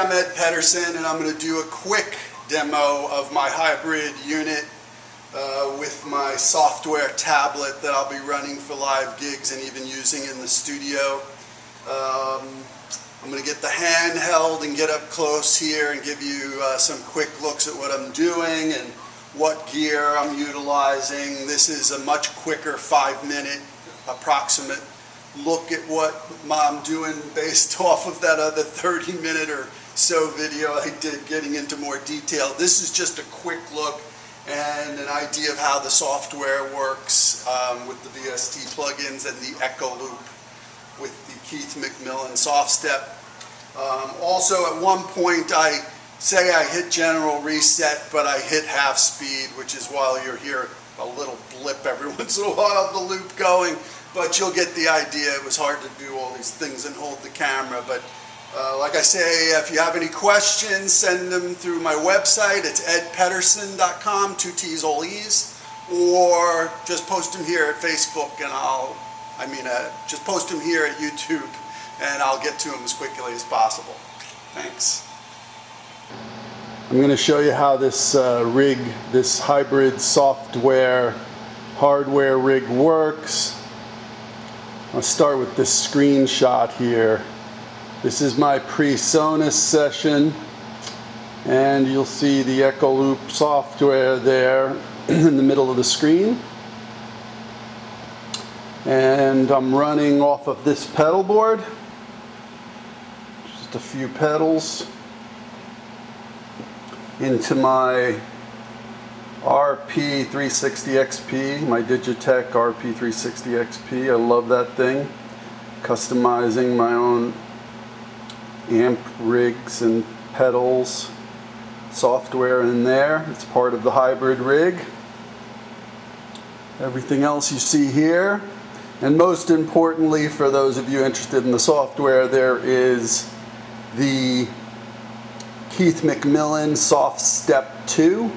I'm Ed Pettersen, and I'm going to do a quick demo of my hybrid unit with my software tablet that I'll be running for live gigs and even using in the studio. I'm going to get the handheld and get up close here and give you some quick looks at what I'm doing and what gear I'm utilizing. This is a much quicker 5-minute approximate look at what I'm doing based off of that other 30-minute or so video I did getting into more detail. This is just a quick look and an idea of how the software works with the VST plugins and the Echo Loop with the Keith McMillan soft step. Also at one point I say I hit general reset, but I hit half speed, which is why you'll hear a little blip every once in a while of the loop going. But you'll get the idea. It was hard to do all these things and hold the camera. But like I say, if you have any questions, send them through my website. It's edpettersen.com, 2 T's, all E's. Or just post them here at Facebook, and just post them here at YouTube, and I'll get to them as quickly as possible. Thanks. I'm going to show you how this rig, this hybrid software, hardware rig works. I'll start with this screenshot here. This is my PreSonus session, and you'll see the Echo Loop software there in the middle of the screen. And I'm running off of this pedal board. Just a few pedals into my RP360XP, my Digitech RP360XP. I love that thing. Customizing my own amp rigs and pedals, software in there. It's part of the hybrid rig. Everything else you see here. And most importantly, for those of you interested in the software, there is the Keith McMillan Soft Step 2.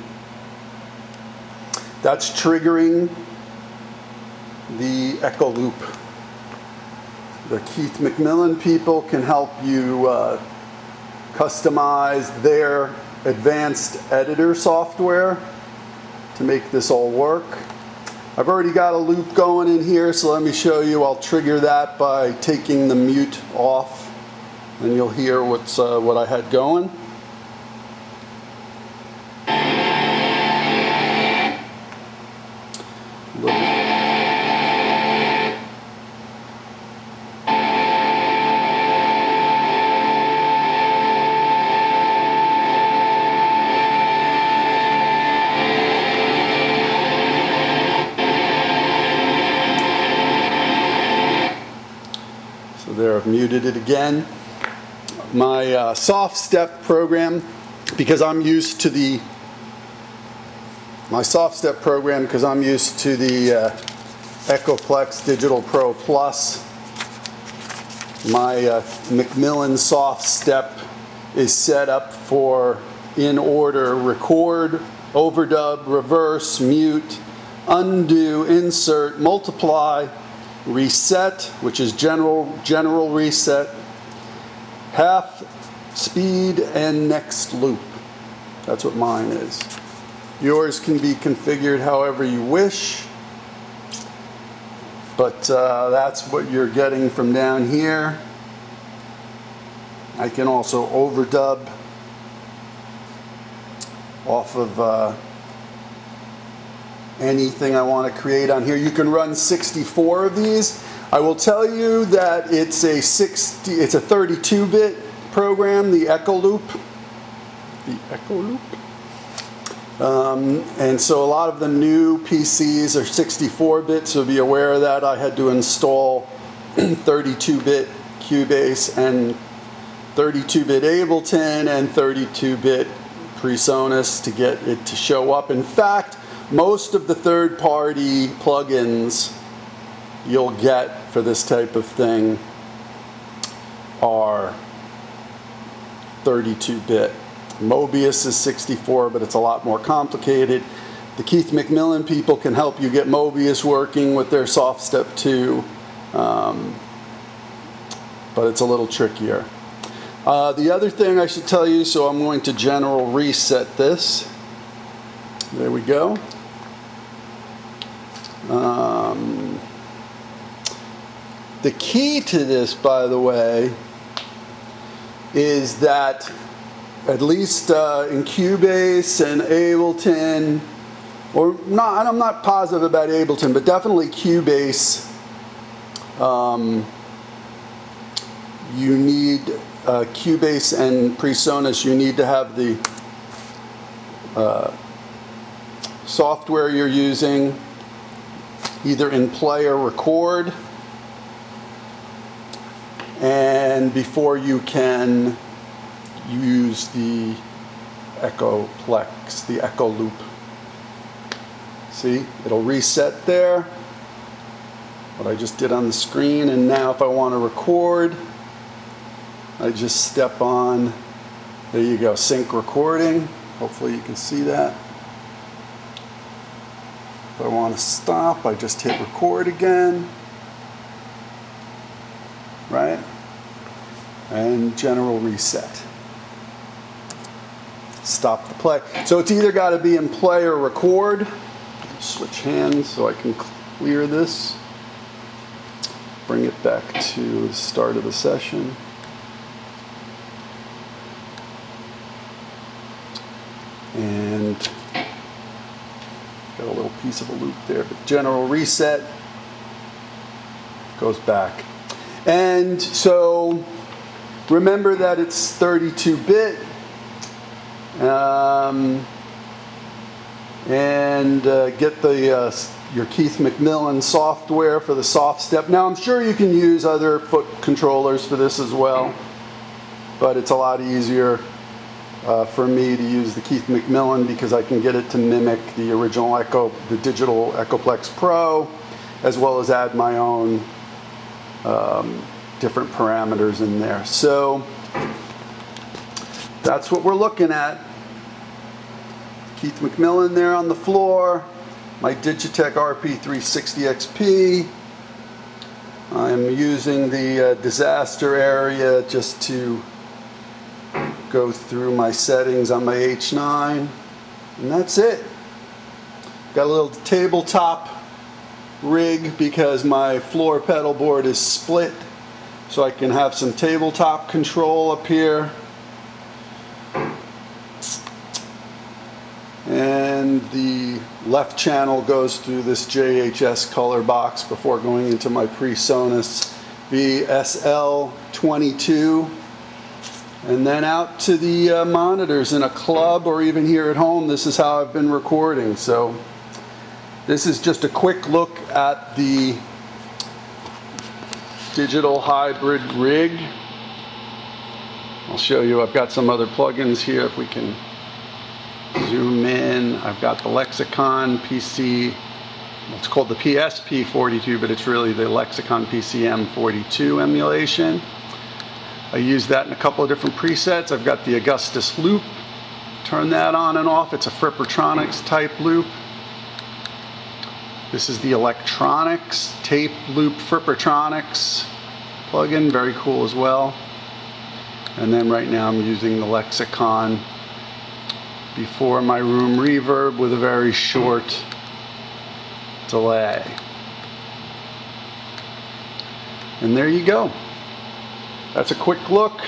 That's triggering the Echo Loop. The Keith McMillan people can help you customize their advanced editor software to make this all work. I've already got a loop going in here, so let me show you. I'll trigger that by taking the mute off, and you'll hear what I had going. There, I've muted it again. My soft step program, because I'm used to the Echoplex Digital Pro Plus. My McMillan soft step is set up for in order record, overdub, reverse, mute, undo, insert, multiply, reset, which is general reset, half speed, and next loop. That's what mine is. Yours can be configured however you wish, but that's what you're getting from down here. I can also overdub off of anything I want to create on here. You can run 64 of these. I will tell you that it's a 32-bit program, the Echo Loop. And so a lot of the new PCs are 64-bit, so be aware of that. I had to install 32-bit Cubase and 32-bit Ableton and 32-bit PreSonus to get it to show up. In fact, most of the third-party plugins you'll get for this type of thing are 32-bit. Mobius is 64, but it's a lot more complicated. The Keith McMillan people can help you get Mobius working with their Soft Step 2, but it's a little trickier. The other thing I should tell you, so I'm going to general reset this. There we go. The key to this, by the way, is that at least in Cubase and Ableton, or not, I'm not positive about Ableton, but definitely Cubase, you need Cubase and PreSonus, you need to have the software you're using either in play or record, and before you can use the Echoplex, the Echo Loop. See, it'll reset there, what I just did on the screen, and now if I want to record, I just step on, there you go, sync recording. Hopefully you can see that. If I want to stop, I just hit record again, right? And general reset. Stop the play. So it's either got to be in play or record. Switch hands so I can clear this. Bring it back to the start of the session. And got a little piece of a loop there, but general reset goes back. And so remember that it's 32-bit. Get the your Keith McMillan software for the soft step. Now I'm sure you can use other foot controllers for this as well, but it's a lot easier for me to use the Keith McMillan because I can get it to mimic the original Echo, the digital Echoplex Pro, as well as add my own different parameters in there. So that's what we're looking at. Keith McMillan there on the floor, my Digitech RP360 XP. I'm using the disaster area just to go through my settings on my H9, and that's it. Got a little tabletop rig because my floor pedal board is split, so I can have some tabletop control up here. And the left channel goes through this JHS color box before going into my PreSonus VSL22, and then out to the monitors in a club or even here at home. This is how I've been recording. So this is just a quick look at the digital hybrid rig. I'll show you, I've got some other plugins here if we can zoom in. I've got the Lexicon PC, it's called the PSP42, but it's really the Lexicon PCM42 emulation. I use that in a couple of different presets. I've got the Augustus loop, turn that on and off. It's a Frippertronics type loop. This is the Electronics tape loop Frippertronics plugin, very cool as well. And then right now I'm using the Lexicon before my room reverb with a very short delay. And there you go. That's a quick look.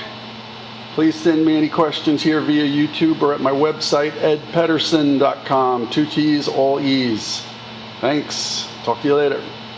Please send me any questions here via YouTube or at my website, edpettersen.com. 2 T's, all E's. Thanks. Talk to you later.